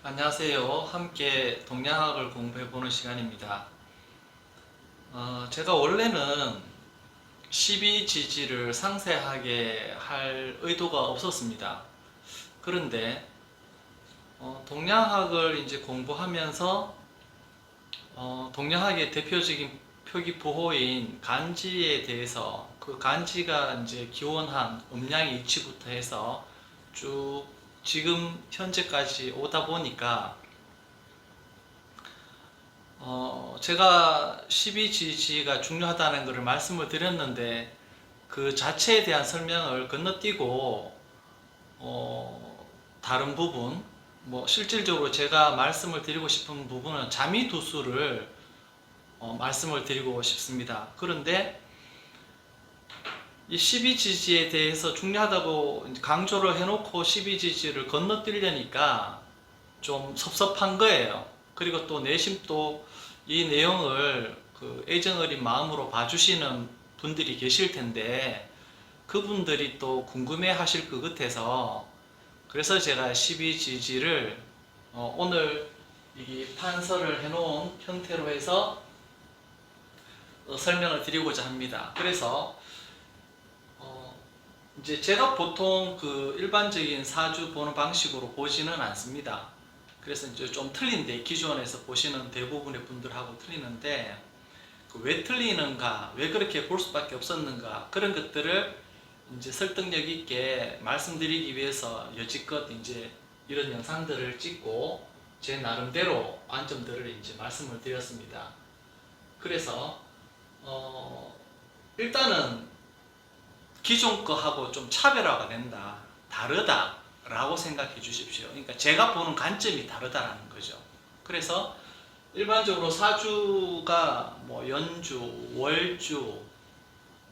안녕하세요. 함께 동양학을 공부해보는 시간입니다. 제가 원래는 12지지를 상세하게 할 의도가 없었습니다. 그런데 동양학을 이제 공부하면서 동양학의 대표적인 표기부호인 간지에 대해서 그 간지가 이제 기원한 음양의 위치부터 해서 쭉 지금 현재까지 오다 보니까 제가 12지지가 중요하다는 것을 말씀을 드렸는데 그 자체에 대한 설명을 건너뛰고 다른 부분, 실질적으로 제가 말씀을 드리고 싶은 부분은 자미두수를 말씀을 드리고 싶습니다. 그런데 이 12지지에 대해서 중요하다고 강조를 해놓고 12지지를 건너뛰려니까 좀 섭섭한 거예요. 그리고 또 내심 또 이 내용을 그 애정어린 마음으로 봐주시는 분들이 계실 텐데 그분들이 또 궁금해 하실 것 같아서 그래서 제가 12지지를 오늘 이 판서를 해놓은 형태로 해서 설명을 드리고자 합니다. 그래서 이제 제가 보통 그 일반적인 사주 보는 방식으로 보지는 않습니다. 그래서 이제 좀 틀린데 기존에서 보시는 대부분의 분들하고 틀리는데 왜 틀리는가, 왜 그렇게 볼 수밖에 없었는가 그런 것들을 이제 설득력 있게 말씀드리기 위해서 여지껏 이제 이런 영상들을 찍고 제 나름대로 관점들을 이제 말씀을 드렸습니다. 그래서 일단은 기존 거하고 좀 차별화가 된다, 다르다 라고 생각해 주십시오. 그러니까 제가 보는 관점이 다르다라는 거죠. 그래서 일반적으로 사주가 연주, 월주,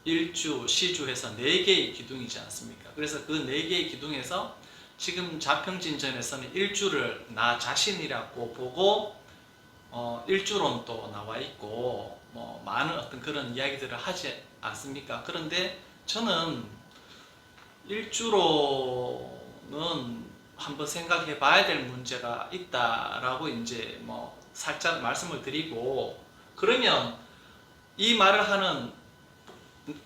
일주, 시주 해서 4개의 기둥이지 않습니까? 그래서 그 4개의 기둥에서 지금 자평진전에서는 일주를 나 자신이라고 보고 일주론도 나와 있고 많은 어떤 그런 이야기들을 하지 않습니까? 그런데 저는 일주로는 한번 생각해 봐야 될 문제가 있다라고 이제 살짝 말씀을 드리고, 그러면 이 말을 하는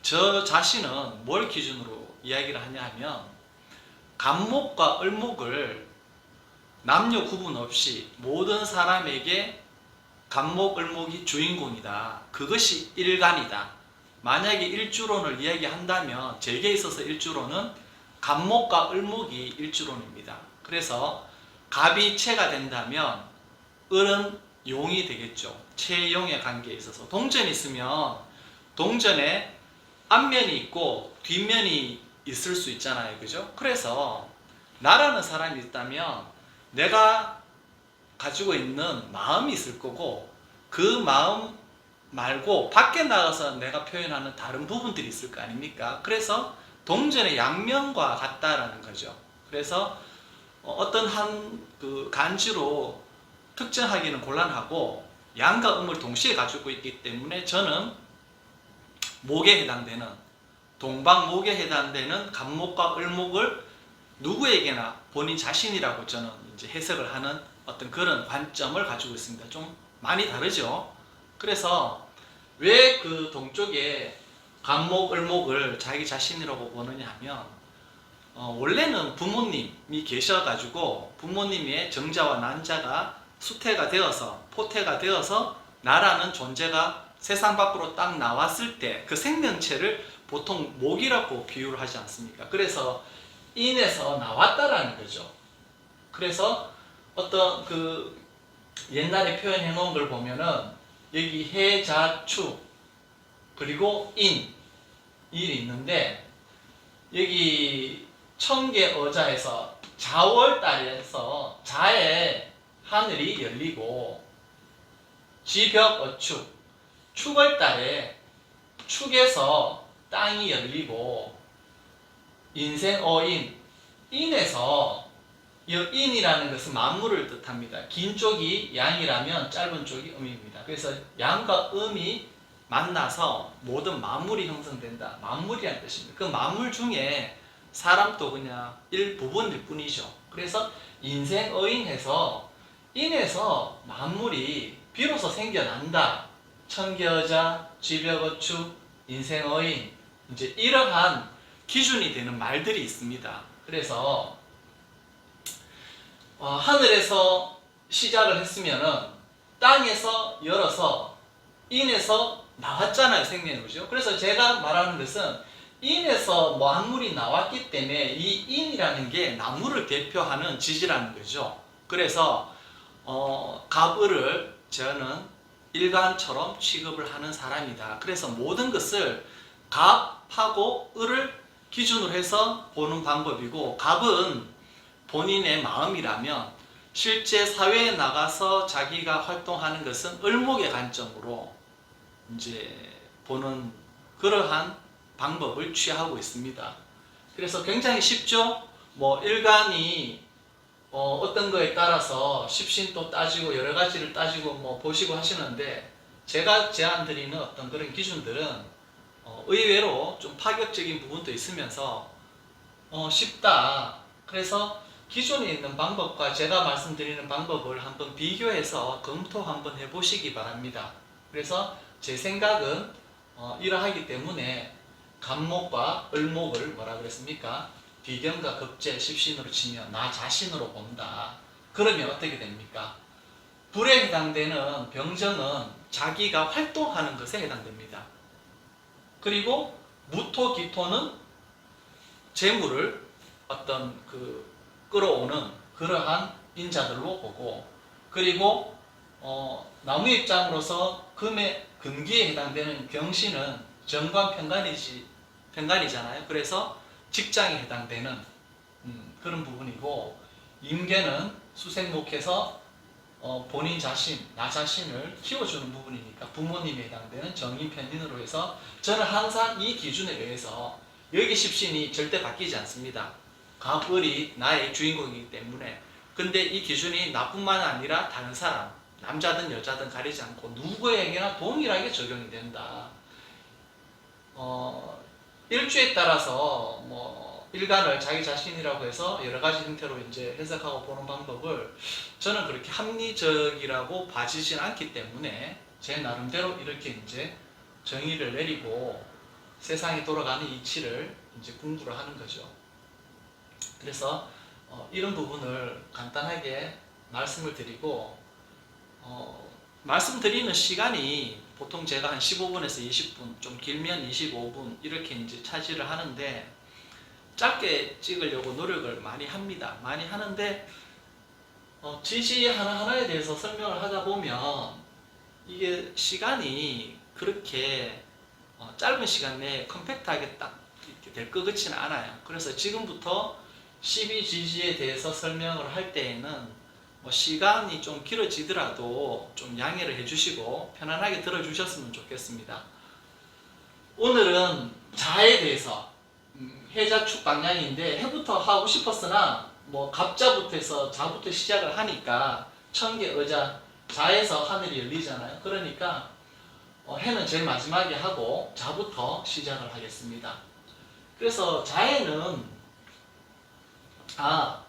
저 자신은 뭘 기준으로 이야기를 하냐 하면 간목과 을목을 남녀 구분 없이 모든 사람에게 간목, 을목이 주인공이다. 그것이 일간이다. 만약에 일주론을 이야기한다면 제게 있어서 일주론은 간목과 을목이 일주론입니다. 그래서 갑이 체가 된다면 을은 용이 되겠죠. 체용의 관계에 있어서 동전이 있으면 동전에 앞면이 있고 뒷면이 있을 수 있잖아요. 그죠? 그래서 나라는 사람이 있다면 내가 가지고 있는 마음이 있을 거고 그 마음 말고 밖에 나가서 내가 표현하는 다른 부분들이 있을 거 아닙니까? 그래서 동전의 양면과 같다라는 거죠. 그래서 어떤 한 그 간지로 특정하기는 곤란하고 양과 음을 동시에 가지고 있기 때문에 저는 목에 해당되는 동방목에 해당되는 간목과 을목을 누구에게나 본인 자신이라고 저는 이제 해석을 하는 어떤 그런 관점을 가지고 있습니다. 좀 많이 다르죠. 그래서 왜 그 동쪽에 간목, 을목을 자기 자신이라고 보느냐 하면 원래는 부모님이 계셔가지고 부모님의 정자와 난자가 수태가 되어서 포태가 되어서 나라는 존재가 세상 밖으로 딱 나왔을 때 그 생명체를 보통 목이라고 비유를 하지 않습니까? 그래서 인에서 나왔다라는 거죠. 그래서 어떤 그 옛날에 표현해 놓은 걸 보면은 여기 해, 자, 추 그리고 인이 있는데 여기 청계어자에서 자월달에서 자의 하늘이 열리고 지벽어축 축월달에 축에서 땅이 열리고 인생어인 인에서 이 인이라는 것은 만물을 뜻합니다. 긴 쪽이 양이라면 짧은 쪽이 음입니다. 그래서 양과 음이 만나서 모든 만물이 형성된다. 만물이라는 뜻입니다. 그 만물 중에 사람도 그냥 일부분일 뿐이죠. 그래서 인생어인해서 인에서 만물이 비로소 생겨난다. 천계여자, 쥐벽어추, 인생어인, 이제 이러한 기준이 되는 말들이 있습니다. 그래서 하늘에서 시작을 했으면은 땅에서 열어서 인에서 나왔잖아요, 생명이. 그죠? 그래서 제가 말하는 것은 인에서 만물이 나왔기 때문에 이 인이라는 게 나무를 대표하는 지지라는 거죠. 그래서 갑을을 저는 일간처럼 취급을 하는 사람이다. 그래서 모든 것을 갑하고 을을 기준으로 해서 보는 방법이고, 갑은 본인의 마음이라면 실제 사회에 나가서 자기가 활동하는 것은 을목의 관점으로 이제 보는 그러한 방법을 취하고 있습니다. 그래서 굉장히 쉽죠? 일간이 어떤 거에 따라서 십신도 따지고 여러 가지를 따지고 보시고 하시는데, 제가 제안드리는 어떤 그런 기준들은 의외로 좀 파격적인 부분도 있으면서 쉽다. 그래서 기존에 있는 방법과 제가 말씀드리는 방법을 한번 비교해서 검토 한번 해보시기 바랍니다. 그래서 제 생각은 이러하기 때문에 갑목과 을목을 뭐라 그랬습니까? 비견과 급제, 십신으로 치면 나 자신으로 본다. 그러면 어떻게 됩니까? 불에 해당되는 병정은 자기가 활동하는 것에 해당됩니다. 그리고 무토, 기토는 재물을 어떤 끌어오는 그러한 인자들로 보고, 그리고 나무 입장으로서 금의 금기에 해당되는 경신은 정관 편관이잖아요. 그래서 직장에 해당되는 그런 부분이고, 임계는 수생목해서 본인 자신, 나 자신을 키워주는 부분이니까 부모님에 해당되는 정인 편인으로 해서 저는 항상 이 기준에 의해서 여기 십신이 절대 바뀌지 않습니다. 갑을이 나의 주인공이기 때문에. 근데 이 기준이 나뿐만 아니라 다른 사람, 남자든 여자든 가리지 않고 누구에게나 동일하게 적용이 된다. 일주에 따라서 일간을 자기 자신이라고 해서 여러 가지 형태로 이제 해석하고 보는 방법을 저는 그렇게 합리적이라고 봐지진 않기 때문에 제 나름대로 이렇게 이제 정의를 내리고 세상이 돌아가는 이치를 이제 공부를 하는 거죠. 그래서 이런 부분을 간단하게 말씀을 드리고, 말씀드리는 시간이 보통 제가 한 15분에서 20분, 좀 길면 25분 이렇게 이제 차지를 하는데, 짧게 찍으려고 노력을 많이 합니다. 많이 하는데 지시 하나하나에 대해서 설명을 하다 보면 이게 시간이 그렇게 짧은 시간 내에 컴팩트하게 딱 이렇게 될 것 같지는 않아요. 그래서 지금부터 12지지에 대해서 설명을 할 때에는 시간이 좀 길어지더라도 좀 양해를 해주시고 편안하게 들어주셨으면 좋겠습니다. 오늘은 자에 대해서 해자축 방향인데 해부터 하고 싶었으나 갑자부터 해서 자부터 시작을 하니까 천계의자 자에서 하늘이 열리잖아요. 그러니까 해는 제일 마지막에 하고 자부터 시작을 하겠습니다. 그래서 자에는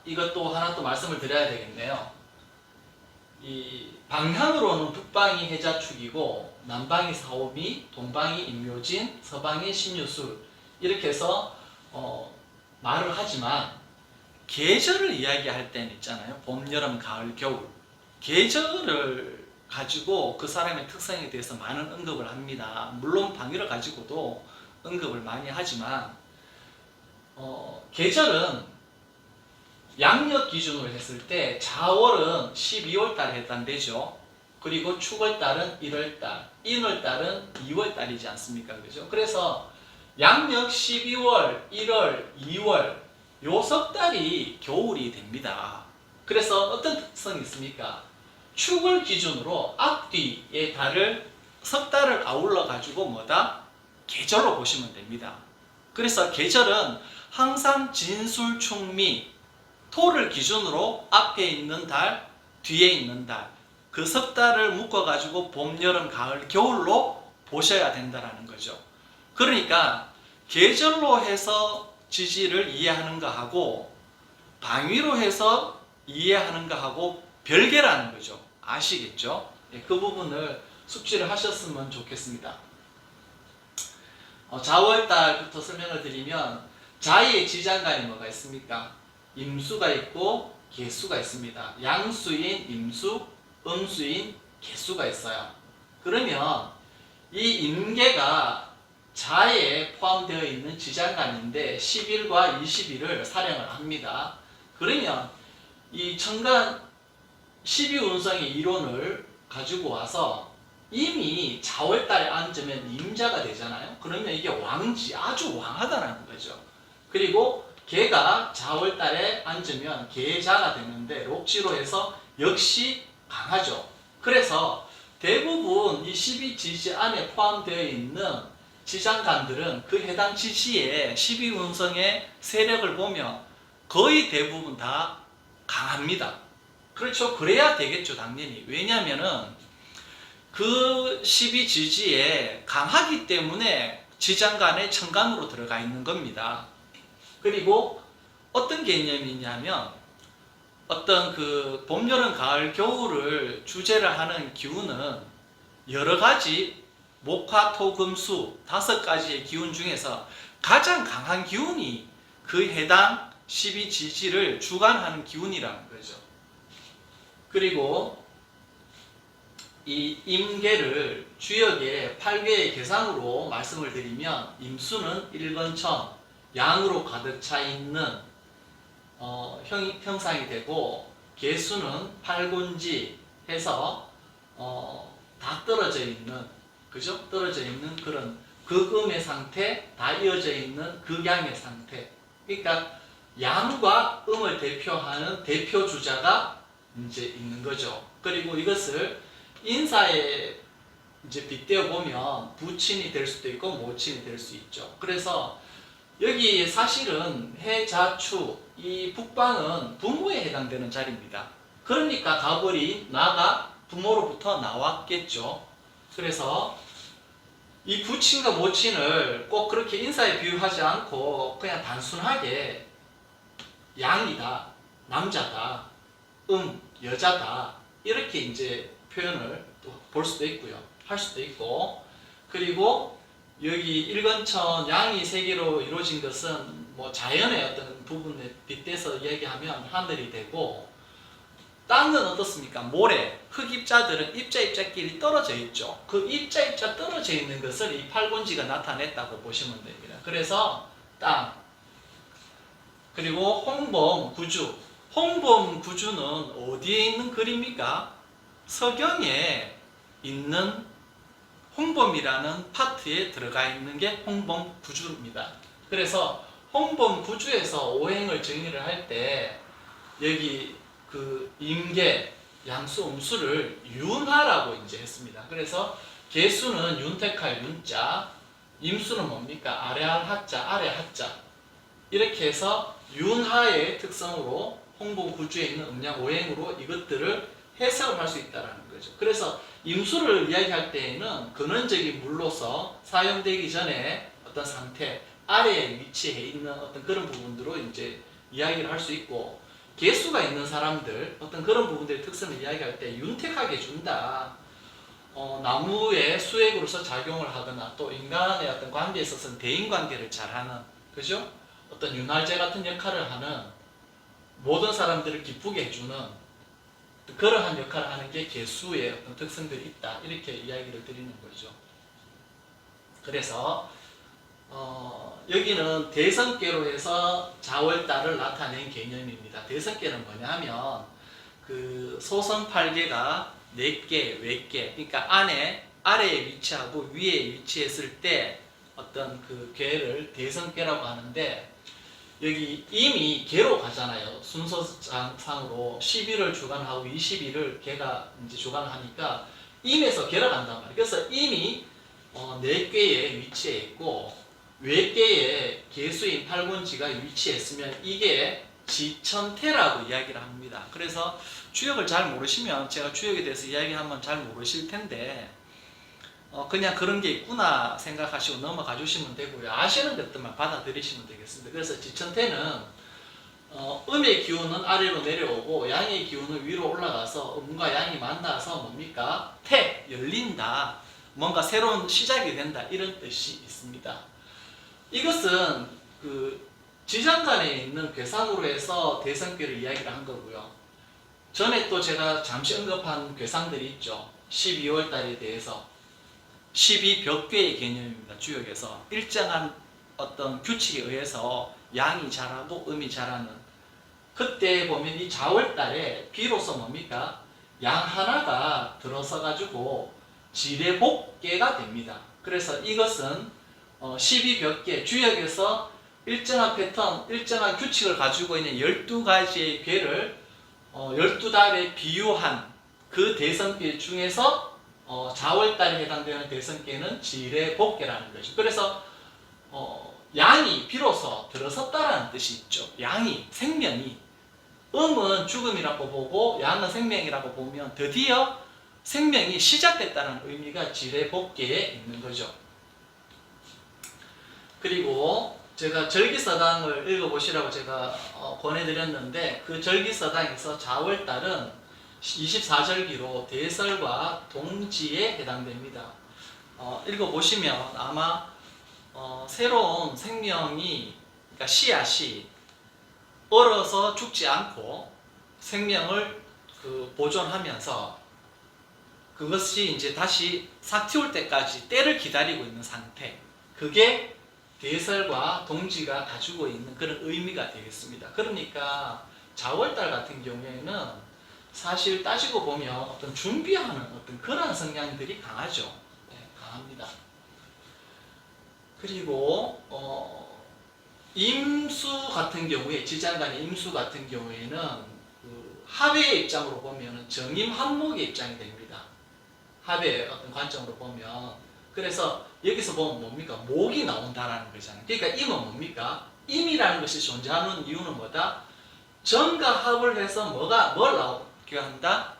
이것도 하나 또 말씀을 드려야 되겠네요. 이 방향으로는 북방이 해자축이고 남방이 사오미, 동방이 임묘진, 서방이 신유술 이렇게 해서 말을 하지만 계절을 이야기할 때는 있잖아요. 봄, 여름, 가을, 겨울. 계절을 가지고 그 사람의 특성에 대해서 많은 언급을 합니다. 물론 방위를 가지고도 언급을 많이 하지만 계절은 양력 기준으로 했을 때 자월은 12월 달에 해당되죠. 그리고 축월달은 1월달, 인월달은 2월달이지 않습니까? 그죠? 그래서 양력 12월, 1월, 2월 요 석 달이 겨울이 됩니다. 그래서 어떤 특성이 있습니까? 축을 기준으로 앞뒤의 달을 석 달을 아울러 가지고 계절로 보시면 됩니다. 그래서 계절은 항상 진술, 충미, 토를 기준으로 앞에 있는 달, 뒤에 있는 달, 그 석 달을 묶어 가지고 봄, 여름, 가을, 겨울로 보셔야 된다는 거죠. 그러니까 계절로 해서 지지를 이해하는 거하고 방위로 해서 이해하는 거하고 별개라는 거죠. 아시겠죠? 예, 그 부분을 숙지를 하셨으면 좋겠습니다. 자월달부터 설명을 드리면 자의 지장간이 뭐가 있습니까? 임수가 있고 개수가 있습니다. 양수인 임수, 음수인 개수가 있어요. 그러면 이 임계가 자에 포함되어 있는 지장간인데 10일과 20일을 사령을 합니다. 그러면 이 천간 12운성의 이론을 가지고 와서 이미 자월달에 앉으면 임자가 되잖아요. 그러면 이게 왕지, 아주 왕하다는 거죠. 그리고 개가 자월달에 앉으면 개자가 되는데 록지로 해서 역시 강하죠. 그래서 대부분 이 12지지 안에 포함되어 있는 지장간들은 그 해당 지지의 12운성의 세력을 보면 거의 대부분 다 강합니다. 그렇죠. 그래야 되겠죠, 당연히. 왜냐하면은 그 12지지에 강하기 때문에 지장간에 천간으로 들어가 있는 겁니다. 그리고 어떤 개념이냐면 어떤 그 봄, 여름, 가을, 겨울을 주제를 하는 기운은 여러 가지 목화, 토, 금, 수 5가지의 기운 중에서 가장 강한 기운이 그 해당 12지지를 주관하는 기운이라는 거죠. 그리고 이 임계를 주역의 8개의 계상으로 말씀을 드리면 임수는 일건천, 양으로 가득 차 있는 형상이 되고 개수는 팔곤지 해서 다 떨어져 있는, 그죠? 떨어져 있는 그런 극음의 상태, 다 이어져 있는 극양의 상태. 그러니까 양과 음을 대표하는 대표 주자가 이제 있는 거죠. 그리고 이것을 인사에 이제 빗대어 보면 부친이 될 수도 있고 모친이 될 수 있죠. 그래서 여기 사실은 해자추 이 북방은 부모에 해당되는 자리입니다. 그러니까 가벌이 나가 부모로부터 나왔겠죠. 그래서 이 부친과 모친을 꼭 그렇게 인사에 비유하지 않고 그냥 단순하게 양이다, 남자다, 여자다 이렇게 이제 표현을 또 볼 수도 있고요. 할 수도 있고, 그리고 여기 일건천 양이 세 개로 이루어진 것은 뭐 자연의 어떤 부분에 빗대서 이야기하면 하늘이 되고, 땅은 어떻습니까? 모래, 흙입자들은 입자끼리 떨어져 있죠. 그 입자 떨어져 있는 것을 이 팔곤지가 나타냈다고 보시면 됩니다. 그래서 땅, 그리고 홍범, 구주. 홍범, 구주는 어디에 있는 글입니까? 서경에 있는 홍범이라는 파트에 들어가 있는 게 홍범, 구주입니다. 그래서 홍범, 구주에서 오행을 정의를 할 때 여기 그 임계, 양수, 음수를 윤하라고 이제 했습니다. 그래서 개수는 윤택할 윤자, 임수는 뭡니까? 아래할 하자, 아래 하자. 이렇게 해서 윤하의 특성으로 홍범, 구주에 있는 음양, 오행으로 이것들을 해석을 할 수 있다는 거죠. 그래서 임수를 이야기할 때에는 근원적인 물로서 사용되기 전에 어떤 상태, 아래에 위치해 있는 어떤 그런 부분들로 이제 이야기를 할 수 있고, 개수가 있는 사람들, 어떤 그런 부분들의 특성을 이야기할 때 윤택하게 준다. 나무의 수액으로서 작용을 하거나 또 인간의 어떤 관계에 있어서는 대인관계를 잘하는, 그죠? 어떤 윤활제 같은 역할을 하는, 모든 사람들을 기쁘게 해주는 그러한 역할을 하는 게 개수의 어떤 특성들이 있다. 이렇게 이야기를 드리는 거죠. 그래서 여기는 대성계로 해서 자월달을 나타낸 개념입니다. 대성계는 뭐냐 하면 그 소성팔계가 4개, 외계, 그러니까 아래에 위치하고 위에 위치했을 때 어떤 그 계를 대성계라고 하는데, 여기 이미 개로 가잖아요. 순서상으로 10일을 주관하고 20일을 개가 이제 주관하니까 임에서 개로 간단 말이에요. 그래서 이미 4개에 위치해 있고 외계에 개수인 팔곤지가 위치했으면 이게 지천태라고 이야기를 합니다. 그래서 주역을 잘 모르시면 제가 주역에 대해서 이야기하면 잘 모르실 텐데 그냥 그런 게 있구나 생각하시고 넘어가 주시면 되고요. 아시는 것들만 받아들이시면 되겠습니다. 그래서 지천태는 음의 기운은 아래로 내려오고 양의 기운은 위로 올라가서 음과 양이 만나서 뭡니까? 열린다. 뭔가 새로운 시작이 된다. 이런 뜻이 있습니다. 이것은 그 지장간에 있는 괴상으로 해서 대성계를 이야기를 한 거고요. 전에 또 제가 잠시 언급한 괴상들이 있죠. 12월 달에 대해서 12벽괴의 개념입니다. 주역에서 일정한 어떤 규칙에 의해서 양이 자라고 음이 자라는, 그때 보면 이 자월달에 비로소 뭡니까? 양 하나가 들어서 가지고 지례복계가 됩니다. 그래서 이것은 12벽계 주역에서 일정한 패턴, 일정한 규칙을 가지고 있는 12가지의 괴를 12달에 비유한 그 대성계 중에서 자월달에 해당되는 대성계는 지례복계라는 것이죠. 그래서 양이 비로소 들어섰다라는 뜻이 있죠. 양이, 생명이, 음은 죽음이라고 보고 양은 생명이라고 보면 드디어 생명이 시작됐다는 의미가 지례복계에 있는 거죠. 그리고 제가 절기서당을 읽어보시라고 제가 권해드렸는데, 그 절기서당에서 자월달은 24절기로 대설과 동지에 해당됩니다. 읽어보시면 아마 새로운 생명이, 그러니까 씨앗이 얼어서 죽지 않고 생명을 보존하면서 그것이 이제 다시 싹 틔울 때까지 때를 기다리고 있는 상태, 그게 대설과 동지가 가지고 있는 그런 의미가 되겠습니다. 그러니까 자월달 같은 경우에는 사실 따지고 보면 어떤 준비하는 어떤 그런 성향들이 강하죠. 네, 강합니다. 그리고 임수 같은 경우에, 지장간의 임수 같은 경우에는 그 합의 입장으로 보면 정임합목의 입장이 됩니다. 합의 어떤 관점으로 보면. 그래서 여기서 보면 뭡니까? 목이 나온다라는 거잖아요. 그러니까 임은 뭡니까? 임이라는 것이 존재하는 이유는 뭐다? 정과 합을 해서 뭘 나오게 한다?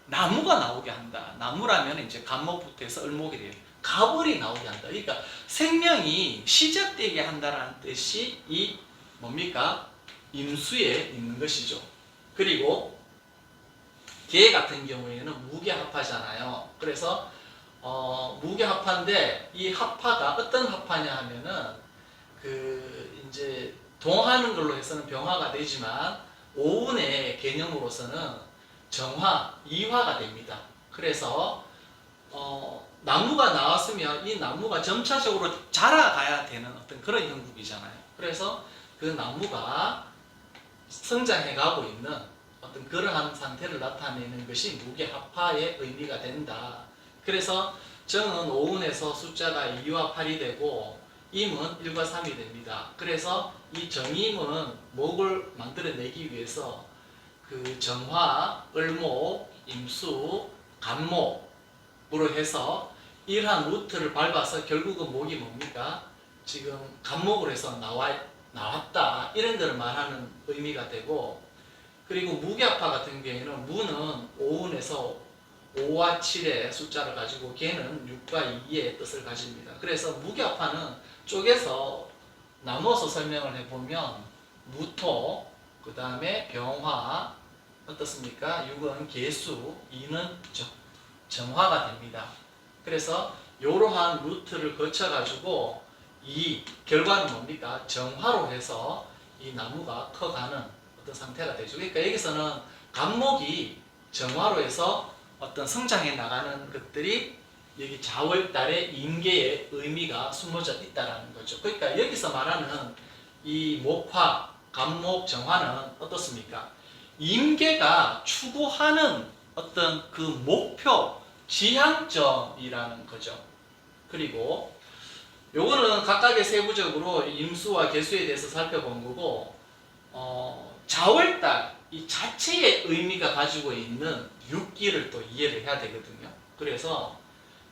나무가 나오게 한다. 나무라면 이제 갑목부터 해서 을목이 돼요. 가벌이 나오게 한다. 그러니까 생명이 시작되게 한다라는 뜻이 이 뭡니까? 임수에 있는 것이죠. 그리고 개 같은 경우에는 무게합파잖아요. 그래서 무게합파인데 이 합파가 어떤 합파냐 하면은 그 이제 동하는 걸로 해서는 병화가 되지만 오운의 개념으로서는 정화, 이화가 됩니다. 그래서 나무가 나왔으면 이 나무가 점차적으로 자라가야 되는 어떤 그런 형국이잖아요. 그래서 그 나무가 성장해가고 있는 어떤 그러한 상태를 나타내는 것이 무게합파의 의미가 된다. 그래서 정은 오운에서 숫자가 2와 8이 되고 임은 1과 3이 됩니다. 그래서 이 정임은 목을 만들어내기 위해서 그 정화, 을목, 임수, 간목으로 해서 이러한 루트를 밟아서 결국은 목이 뭡니까? 지금 간목으로 해서 나왔다. 이런 걸 말하는 의미가 되고, 그리고 무게합파 같은 경우에는 무는 오운에서 5와 7의 숫자를 가지고 개는 6과 2의 뜻을 가집니다. 그래서 무게합파는 쪼개서 나눠서 설명을 해보면 무토, 그 다음에 병화, 어떻습니까? 6은 개수, 2는 정화가 됩니다. 그래서 이러한 루트를 거쳐가지고 이 결과는 뭡니까? 정화로 해서 이 나무가 커가는 어떤 상태가 되죠. 그러니까 여기서는 간목이 정화로 해서 어떤 성장해 나가는 것들이 여기 자월달의 임계의 의미가 숨어져 있다라는 거죠. 그러니까 여기서 말하는 이 목화, 간목, 정화는 어떻습니까? 임계가 추구하는 어떤 그 목표, 지향점이라는 거죠. 그리고 요거는 각각의 세부적으로 임수와 개수에 대해서 살펴본 거고, 자월달 이 자체의 의미가 가지고 있는 육기를 또 이해를 해야 되거든요. 그래서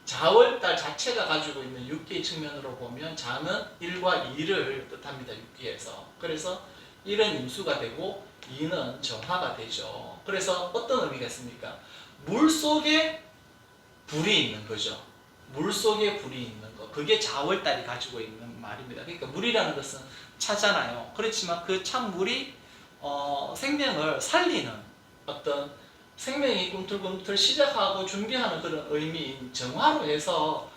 자월달 자체가 가지고 있는 육기의 측면으로 보면 자는 1과 2를 뜻합니다. 육기에서. 그래서 1은 임수가 되고 2는 정화가 되죠. 그래서 어떤 의미가 있습니까? 물속에 불이 있는 거죠. 물속에 불이 있는 거. 그게 자월달이 가지고 있는 말입니다. 그러니까 물이라는 것은 차잖아요. 그렇지만 그 찬물이 생명을 살리는 어떤 생명이 꿈틀꿈틀 시작하고 준비하는 그런 의미인 정화로 해서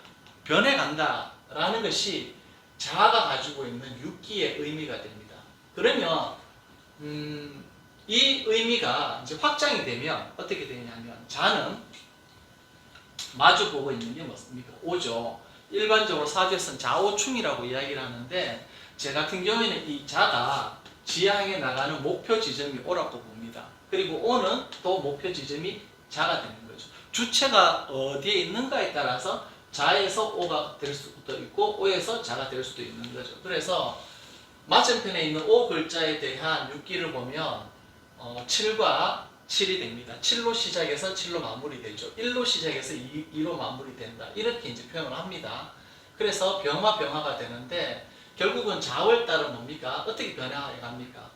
변해간다라는 것이 자아가 가지고 있는 육기의 의미가 됩니다. 그러면 이 의미가 이제 확장이 되면 어떻게 되냐면 자는 마주보고 있는 게 뭐습니까? 오죠. 일반적으로 사주에서는 자오충이라고 이야기를 하는데 제 같은 경우에는 이 자가 지향해 나가는 목표 지점이 오라고 봅니다. 그리고 오는 또 목표 지점이 자가 되는 거죠. 주체가 어디에 있는가에 따라서 자에서 오가 될 수도 있고 오에서 자가 될 수도 있는 거죠. 그래서 맞은편에 있는 오 글자에 대한 육기를 보면 7과 7이 됩니다. 7로 시작해서 7로 마무리되죠. 1로 시작해서 2로 마무리된다. 이렇게 이제 표현을 합니다. 그래서 병화가 되는데 결국은 자월달은 뭡니까? 어떻게 변화해 갑니까?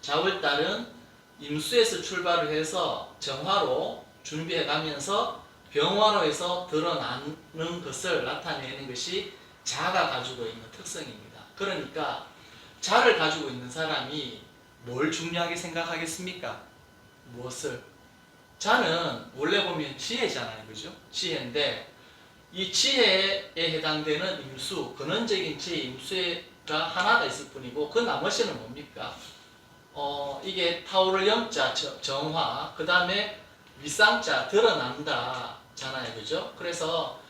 자월달은 임수에서 출발을 해서 정화로 준비해 가면서 병화로 해서 드러나는 것을 나타내는 것이 자가 가지고 있는 특성입니다. 그러니까 자를 가지고 있는 사람이 뭘 중요하게 생각하겠습니까? 무엇을? 자는 원래 보면 지혜잖아요. 그죠? 지혜인데 이 지혜에 해당되는 임수, 근원적인 지혜 임수가 하나가 있을 뿐이고 그 나머지는 뭡니까? 이게 타오를 염자 정화, 그 다음에 윗상자 드러난다 잖아요. 그죠? 그래서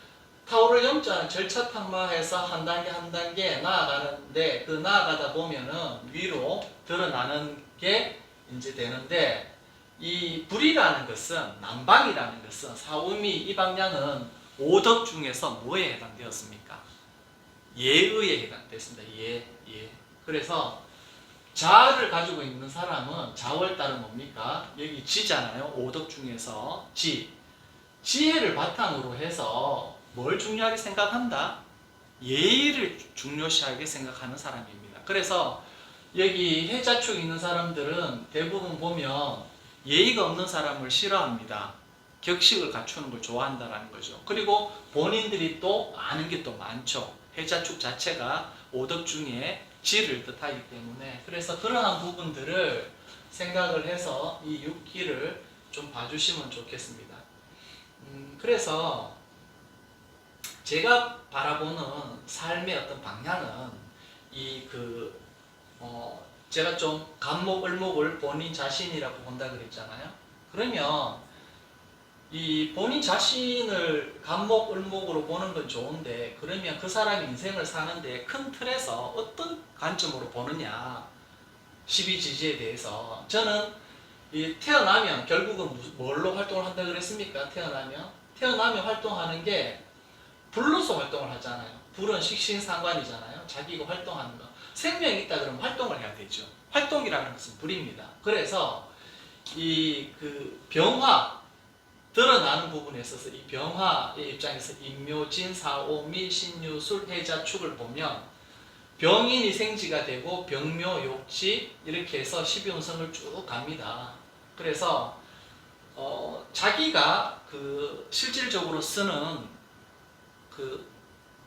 타오를 염자는 절차탕마해서 한 단계 한 단계 나아가는데 그 나아가다 보면은 위로 드러나는 게 이제 되는데 이 불이라는 것은 남방이라는 것은 사오미 이 방향은 오덕 중에서 뭐에 해당되었습니까? 예의에 해당됐습니다. 예. 그래서 자를 가지고 있는 사람은 자월달은 뭡니까? 여기 지잖아요. 오덕 중에서 지혜를 바탕으로 해서 뭘 중요하게 생각한다? 예의를 중요시하게 생각하는 사람입니다. 그래서 여기 해자축 있는 사람들은 대부분 보면 예의가 없는 사람을 싫어합니다. 격식을 갖추는 걸 좋아한다는 거죠. 그리고 본인들이 또 아는 게 또 많죠. 해자축 자체가 오덕 중에 지를 뜻하기 때문에 그래서 그러한 부분들을 생각을 해서 이 육기를 좀 봐주시면 좋겠습니다. 그래서 제가 바라보는 삶의 어떤 방향은 제가 좀 간목을목을 본인 자신이라고 본다 그랬잖아요. 그러면 이 본인 자신을 간목을목으로 보는 건 좋은데 그러면 그 사람이 인생을 사는데 큰 틀에서 어떤 관점으로 보느냐 12지지에 대해서 저는 태어나면 결국은 뭘로 활동을 한다 그랬습니까? 태어나면 활동하는 게 불로서 활동을 하잖아요. 불은 식신상관이잖아요. 자기가 활동하는 거. 생명이 있다 그러면 활동을 해야 되죠. 활동이라는 것은 불입니다. 그래서 병화 드러나는 부분에 있어서 이 병화의 입장에서 임묘진, 사오미, 신유술, 해자축을 보면 병인이 생지가 되고 병묘, 욕지 이렇게 해서 12운성을 쭉 갑니다. 그래서 자기가 실질적으로 쓰는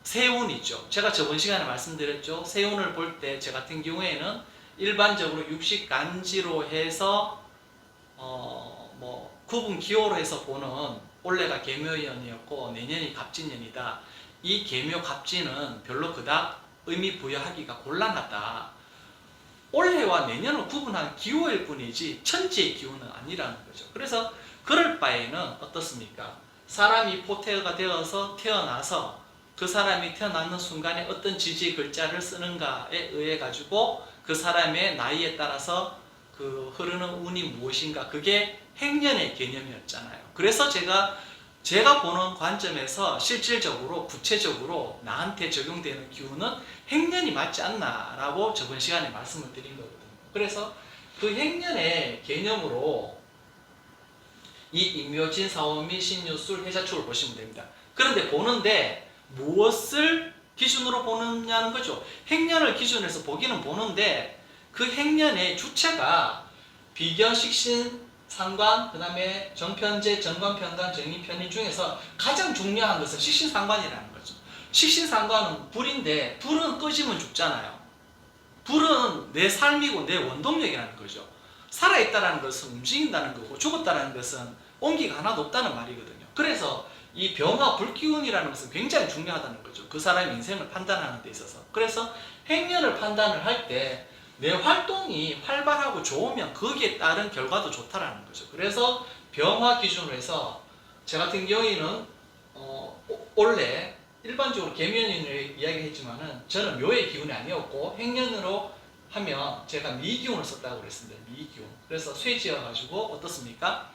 세운이죠. 제가 저번 시간에 말씀드렸죠. 세운을 볼 때 제 같은 경우에는 일반적으로 육식간지로 해서 구분 기호로 해서 보는 올해가 계묘년이었고 내년이 갑진년이다. 이 계묘 갑진은 별로 그닥 의미 부여하기가 곤란하다. 올해와 내년을 구분한 기호일 뿐이지 천지의 기호는 아니라는 거죠. 그래서 그럴 바에는 어떻습니까? 사람이 포태가 되어서 태어나서 그 사람이 태어나는 순간에 어떤 지지의 글자를 쓰는가에 의해 가지고 그 사람의 나이에 따라서 흐르는 운이 무엇인가, 그게 행년의 개념이었잖아요. 그래서 제가 보는 관점에서 실질적으로 구체적으로 나한테 적용되는 기운은 행년이 맞지 않나라고 저번 시간에 말씀을 드린 거거든요. 그래서 그 행년의 개념으로 이 임묘진, 사오미, 신유술, 해자축을 보시면 됩니다. 그런데 보는데 무엇을 기준으로 보느냐는 거죠. 행년을 기준해서 보기는 보는데 그 행년의 주체가 비견, 식신, 상관, 그 다음에 정편제, 정관편관, 정인편인 중에서 가장 중요한 것은 식신상관이라는 거죠. 식신상관은 불인데 불은 꺼지면 죽잖아요. 불은 내 삶이고 내 원동력이라는 거죠. 살아있다는 것은 움직인다는 거고 죽었다는 것은 온기가 하나도 없다는 말이거든요. 그래서 이 병화 불기운이라는 것은 굉장히 중요하다는 거죠. 그 사람의 인생을 판단하는 데 있어서. 그래서 행년을 판단을 할 때 내 활동이 활발하고 좋으면 거기에 따른 결과도 좋다라는 거죠. 그래서 병화 기준으로 해서 제 같은 경우에는 원래 일반적으로 계면인을 이야기했지만은 저는 묘의 기운이 아니었고 행년으로 하면 제가 미기운을 썼다고 그랬습니다. 미기운. 그래서 쇠지어 가지고 어떻습니까?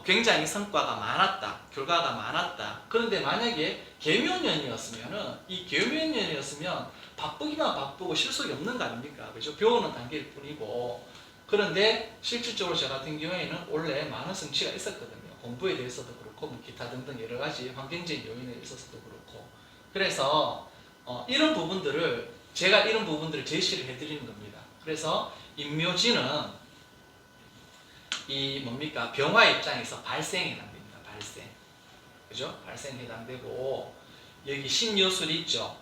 굉장히 성과가 많았다. 결과가 많았다. 그런데 만약에 계묘년이었으면은 이 계묘년이었으면 바쁘기만 바쁘고 실속이 없는 거 아닙니까? 그죠? 배우는 단계일 뿐이고. 그런데 실질적으로 저 같은 경우에는 원래 많은 성취가 있었거든요. 공부에 대해서도 그렇고 뭐 기타 등등 여러 가지 환경적인 요인에 있어서도 그렇고. 그래서 이런 부분들을 제가 이런 부분들을 제시를 해드리는 겁니다. 그래서 임묘지는 이 뭡니까? 병화 입장에서 발생에 해당됩니다. 발생. 그죠? 발생에 해당되고, 여기 신유술 있죠?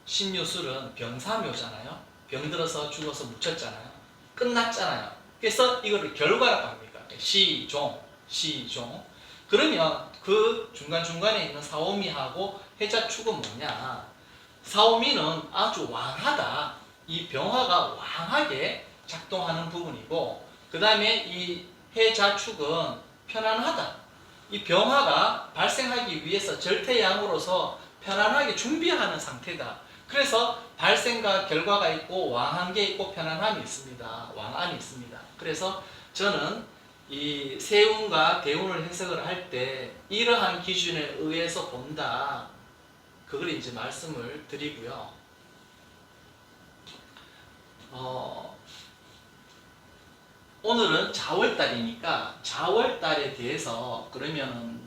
신유술은 병사묘잖아요? 병들어서 죽어서 묻혔잖아요? 끝났잖아요. 그래서 이거를 결과라고 합니까? 시종. 그러면 그 중간중간에 있는 사오미하고 해자축은 뭐냐? 사오미는 아주 왕하다. 이 병화가 왕하게 작동하는 부분이고, 그 다음에 이 해자축은 편안하다. 이 병화가 발생하기 위해서 절대양으로서 편안하게 준비하는 상태다. 그래서 발생과 결과가 있고 왕한 게 있고 편안함이 있습니다. 왕안이 있습니다. 그래서 저는 이 세운과 대운을 해석을 할 때 이러한 기준에 의해서 본다. 그걸 이제 말씀을 드리고요. 오늘은 자월달이니까 자월달에 대해서 그러면은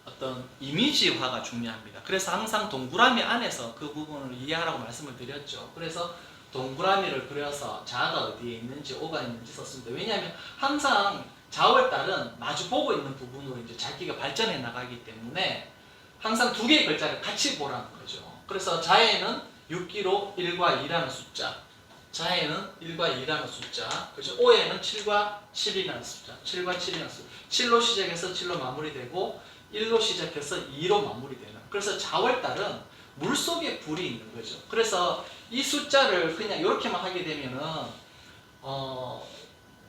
어떤 이미지화가 중요합니다. 그래서 항상 동그라미 안에서 그 부분을 이해하라고 말씀을 드렸죠. 그래서 동그라미를 그려서 자가 어디에 있는지 오가 있는지 썼습니다. 왜냐하면 항상 자월달은 마주 보고 있는 부분으로 이제 자기가 발전해 나가기 때문에 항상 두 개의 글자를 같이 보라는 거죠. 그래서 자에는 6기로 1과 2라는 숫자, 자에는 1과 2라는 숫자, 그죠? 오에는 7과 7이라는 숫자, 7과 7이라는 숫자, 7로 시작해서 7로 마무리되고 1로 시작해서 2로 마무리되는. 그래서 자월달은 물속에 불이 있는 거죠. 그래서 이 숫자를 그냥 이렇게만 하게 되면은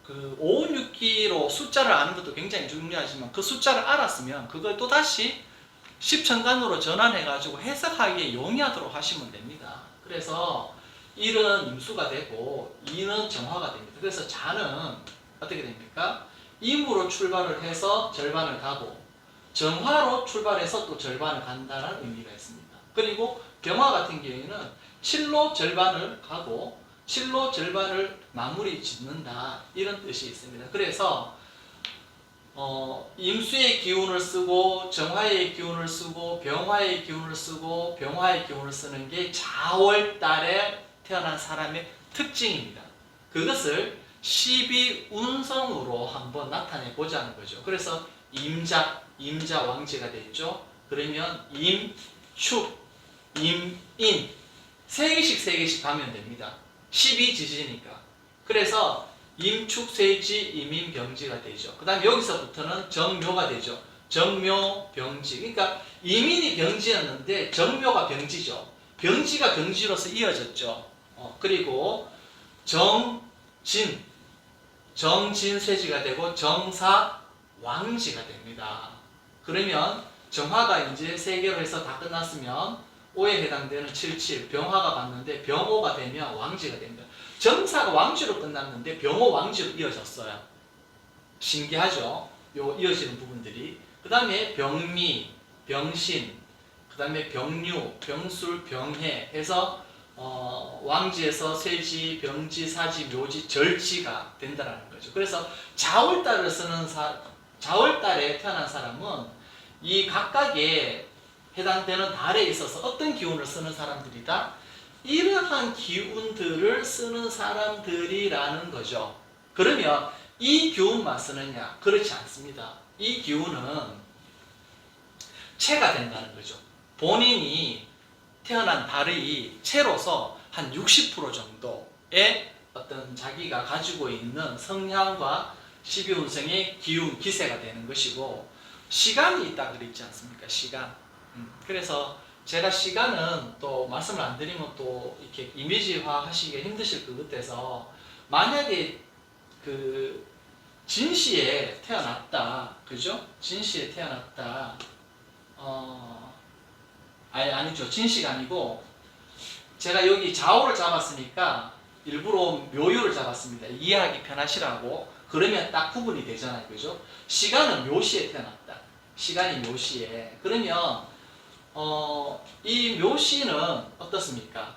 그 5, 6기로 숫자를 아는 것도 굉장히 중요하지만 그 숫자를 알았으면 그걸 또 다시 십천간으로 전환해가지고 해석하기에 용이하도록 하시면 됩니다. 그래서 1은 임수가 되고 2는 정화가 됩니다. 그래서 자는 어떻게 됩니까? 임으로 출발을 해서 절반을 가고 정화로 출발해서 또 절반을 간다는 의미가 있습니다. 그리고 병화 같은 경우에는 7로 절반을 가고 7로 절반을 마무리 짓는다 이런 뜻이 있습니다. 그래서 임수의 기운을 쓰고 정화의 기운을 쓰고 병화의 기운을 쓰고 병화의 기운을 쓰는 게 자월달에 태어난 사람의 특징입니다. 그것을 12운성으로 한번 나타내 보자는 거죠. 그래서 임자 왕지가 됐죠. 그러면 임, 축, 임, 인 세 개씩 가면 됩니다. 12지지니까. 그래서 임축, 쇠지, 임인, 병지가 되죠. 그 다음에 여기서부터는 정묘가 되죠. 정묘, 병지. 그러니까 임인이 병지였는데 정묘가 병지죠. 병지가 병지로서 이어졌죠. 그리고 정진, 쇠지가 되고 정사, 왕지가 됩니다. 그러면 정화가 이제 3개로 해서 다 끝났으면 5에 해당되는 77, 병화가 갔는데 병호가 되면 왕지가 됩니다. 정사가 왕지로 끝났는데 병호 왕지로 이어졌어요. 신기하죠? 요 이어지는 부분들이. 그 다음에 병미, 병신, 그 다음에 병류, 병술, 병해 해서 왕지에서 쇠지, 병지, 사지, 묘지, 절지가 된다는 거죠. 그래서 자월달에 태어난 사람은 이 각각의 해당되는 달에 있어서 어떤 기운을 쓰는 사람들이다? 이러한 기운들을 쓰는 사람들이라는 거죠. 그러면 이 기운만 쓰느냐? 그렇지 않습니다. 이 기운은 체가 된다는 거죠. 본인이 태어난 달의 체로서 한 60% 정도의 어떤 자기가 가지고 있는 성향과 12운성의 기운, 기세가 되는 것이고, 시간이 있다 그랬지 않습니까? 시간. 그래서 제가 시간은 또 말씀을 안 드리면 또 이렇게 이미지화 하시기가 힘드실 것 같아서, 만약에 그 진시에 태어났다, 그죠? 진시에 태어났다. 아니죠. 진시가 아니고, 제가 여기 좌우를 잡았으니까 일부러 묘유를 잡았습니다. 이해하기 편하시라고. 그러면 딱 구분이 되잖아요. 그죠? 시간은 묘시에 태어났다. 시간이 묘시에. 그러면 이 묘시는 어떻습니까?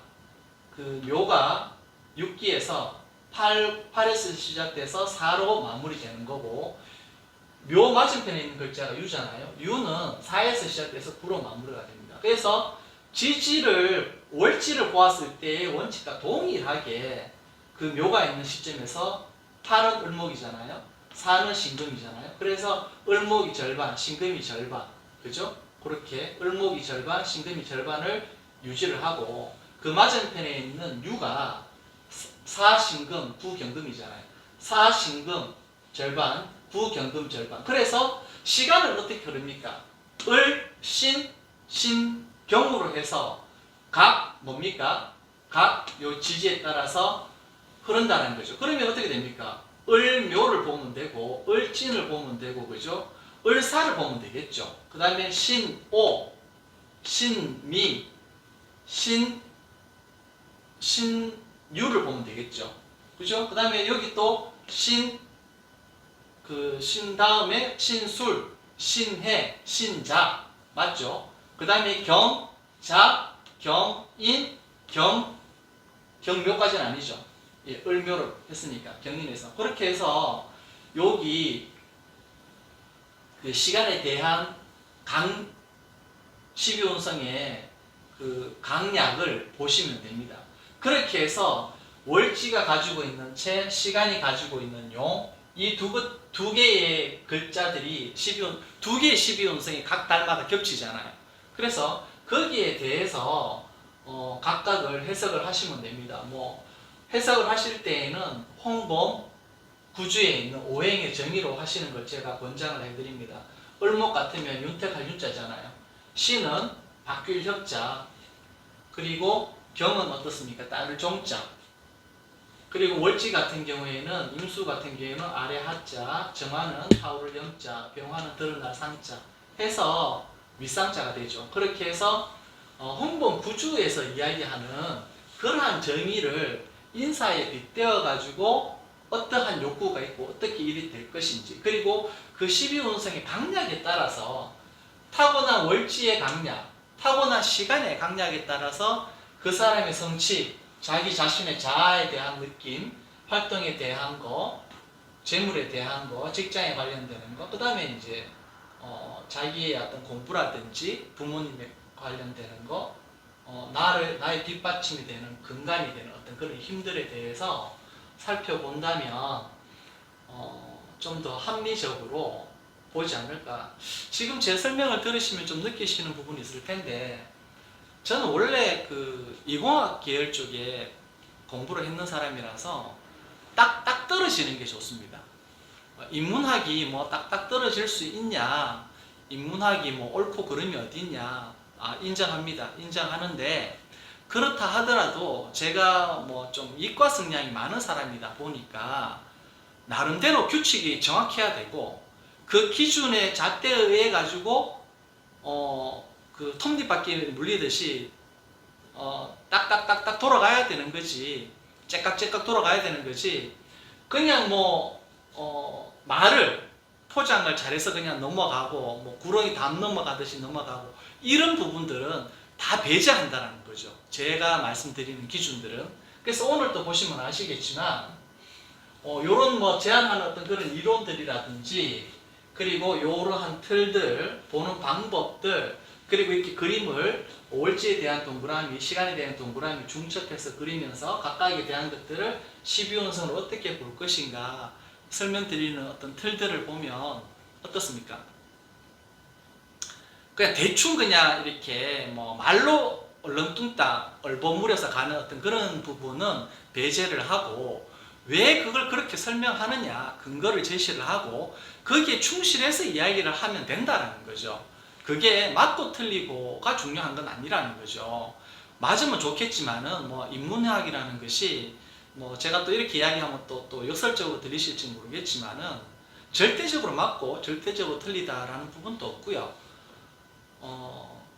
그 묘가 6기에서 8에서 시작돼서 4로 마무리되는 거고, 묘 맞은편에 있는 글자가 유잖아요. 유는 4에서 시작돼서 9로 마무리가 됩니다. 그래서 월지를 보았을 때의 원칙과 동일하게 그 묘가 있는 시점에서 8은 을목이잖아요. 4는 신금이잖아요. 그래서 을목이 절반, 신금이 절반. 그죠? 그렇게 을목이 절반, 신금이 절반을 유지를 하고, 그 맞은편에 있는 유가 4신금, 9경금이잖아요. 4신금 절반, 9경금 절반. 그래서 시간은 어떻게 흐릅니까? 을, 신, 경으로 해서 각 뭡니까? 각 요 지지에 따라서 흐른다는 거죠. 그러면 어떻게 됩니까? 을묘를 보면 되고, 을진을 보면 되고, 그죠? 을사를 보면 되겠죠. 그 다음에 신오, 신미, 신유를 보면 되겠죠. 그죠? 그 다음에 여기 또 신 다음에 신술, 신해, 신자. 맞죠? 그 다음에 경, 자, 경인, 경묘까지는 아니죠. 예, 을묘를 했으니까, 경인에서. 그렇게 해서 여기 그 시간에 대한 12운성의 그 강약을 보시면 됩니다. 그렇게 해서 월지가 가지고 있는 체, 시간이 가지고 있는 용, 이 두 개의 글자들이 두 개의 12운성이 각 달마다 겹치잖아요. 그래서 거기에 대해서 각각을 해석을 하시면 됩니다. 뭐 해석을 하실 때에는 홍범 구주에 있는 오행의 정의로 하시는 걸 제가 권장을 해드립니다. 을목 같으면 윤택할 윤자잖아요. 신은 바뀔 협자, 그리고 경은 어떻습니까? 따를 종자. 그리고 월지 같은 경우에는, 임수 같은 경우에는 아래 하자, 정화는 하울을 영자, 병화는 드러날 상자 해서 윗상자가 되죠. 그렇게 해서 홍범 구주에서 이야기하는 그러한 정의를 인사에 빗대어 가지고 어떠한 욕구가 있고 어떻게 일이 될 것인지, 그리고 그 12운성의 강약에 따라서 타고난 월지의 강약, 타고난 시간의 강약에 따라서 그 사람의 성취, 자기 자신의 자아에 대한 느낌, 활동에 대한 거, 재물에 대한 거, 직장에 관련되는 거, 그 다음에 이제 자기의 어떤 공부라든지 부모님에 관련되는 거, 나의 뒷받침이 되는, 근간이 되는 어떤 그런 힘들에 대해서 살펴본다면 좀 더 합리적으로 보지 않을까. 지금 제 설명을 들으시면 좀 느끼시는 부분이 있을 텐데, 저는 원래 그 이공학 계열 쪽에 공부를 했는 사람이라서 딱딱 떨어지는 게 좋습니다. 인문학이 뭐 딱딱 떨어질 수 있냐, 인문학이 뭐 옳고 그름이 어디 있냐, 인정합니다. 인정하는데, 그렇다 하더라도 제가 뭐 좀 이과 성향이 많은 사람이다 보니까 나름대로 규칙이 정확해야 되고, 그 기준의 잣대에 의해 가지고 그 톱니바퀴 물리듯이 딱딱딱딱 돌아가야 되는 거지, 째깍째깍 돌아가야 되는 거지, 그냥 뭐 말을 포장을 잘해서 그냥 넘어가고, 뭐 구렁이 담 넘어가듯이 넘어가고, 이런 부분들은 다 배제한다는 거죠. 제가 말씀드리는 기준들은. 그래서 오늘 또 보시면 아시겠지만 요런 뭐 제안하는 어떤 그런 이론들이라든지, 그리고 요러한 틀들, 보는 방법들, 그리고 이렇게 그림을 월지에 대한 동그라미, 시간에 대한 동그라미 중첩해서 그리면서 각각에 대한 것들을 12운성을 어떻게 볼 것인가 설명드리는 어떤 틀들을 보면 어떻습니까? 그냥 대충 그냥 이렇게 뭐 말로 얼렁뚱땅 얼버무려서 가는 어떤 그런 부분은 배제를 하고, 왜 그걸 그렇게 설명하느냐 근거를 제시를 하고 거기에 충실해서 이야기를 하면 된다는 거죠. 그게 맞고 틀리고가 중요한 건 아니라는 거죠. 맞으면 좋겠지만은 뭐 인문학이라는 것이 뭐 제가 또 이렇게 이야기하면 또 역설적으로 들리실지 모르겠지만은 절대적으로 맞고 절대적으로 틀리다라는 부분도 없고요.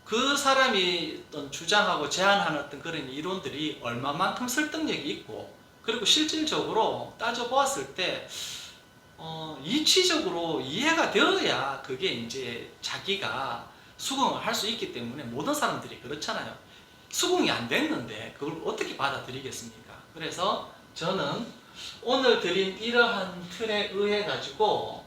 그 사람이 어떤 주장하고 제안하는 어떤 그런 이론들이 얼마만큼 설득력이 있고, 그리고 실질적으로 따져보았을 때 이치적으로 이해가 되어야 그게 이제 자기가 수긍을 할 수 있기 때문에, 모든 사람들이 그렇잖아요. 수긍이 안 됐는데 그걸 어떻게 받아들이겠습니까? 그래서 저는 오늘 드린 이러한 틀에 의해 가지고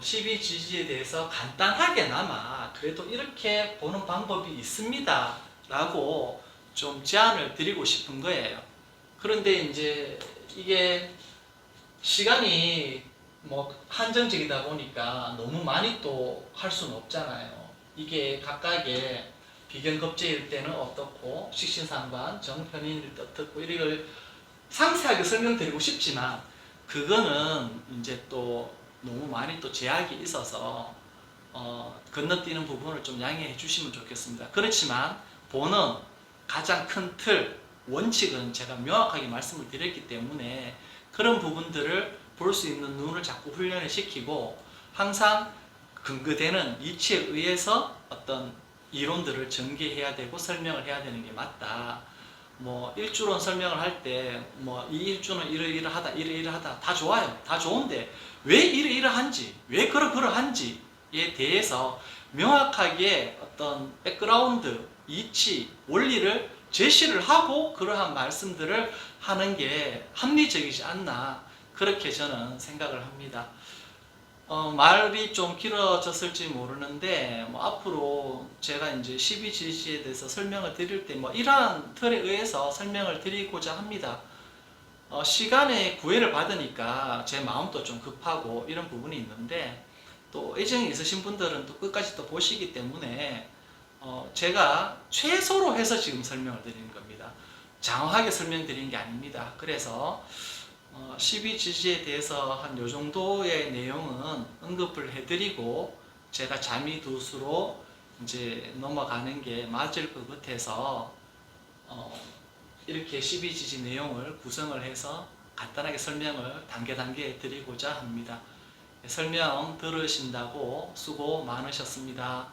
12지지에 대해서 간단하게나마 그래도 이렇게 보는 방법이 있습니다 라고 좀 제안을 드리고 싶은 거예요. 그런데 이제 이게 시간이 뭐 한정적이다 보니까 너무 많이 또 할 수는 없잖아요. 이게 각각의 비견급제일 때는 어떻고 식신상관, 정편인일 때 어떻고 이걸 상세하게 설명드리고 싶지만 그거는 이제 또 너무 많이 또 제약이 있어서 건너뛰는 부분을 좀 양해해 주시면 좋겠습니다. 그렇지만 보는 가장 큰 틀, 원칙은 제가 명확하게 말씀을 드렸기 때문에 그런 부분들을 볼 수 있는 눈을 자꾸 훈련을 시키고, 항상 근거되는 이치에 의해서 어떤 이론들을 전개해야 되고 설명을 해야 되는 게 맞다. 뭐 일주론 설명을 할 때 뭐 이 일주는 이러이러하다 이러이러하다 다 좋아요. 다 좋은데 왜 이러이러한지, 왜 그러한지에 대해서 명확하게 어떤 백그라운드, 이치, 원리를 제시를 하고 그러한 말씀들을 하는 게 합리적이지 않나, 그렇게 저는 생각을 합니다. 말이 좀 길어졌을지 모르는데 뭐 앞으로 제가 이제 12지지에 대해서 설명을 드릴 때 뭐 이러한 틀에 의해서 설명을 드리고자 합니다. 시간에 구애를 받으니까 제 마음도 좀 급하고 이런 부분이 있는데, 또 애정이 있으신 분들은 또 끝까지 또 보시기 때문에 제가 최소로 해서 지금 설명을 드리는 겁니다. 장황하게 설명드리는 게 아닙니다. 그래서 12지지에 대해서 한 요 정도의 내용은 언급을 해드리고 제가 자미두수로 이제 넘어가는 게 맞을 것 같아서 이렇게 12지지 내용을 구성을 해서 간단하게 설명을 단계 드리고자 합니다. 설명 들으신다고 수고 많으셨습니다.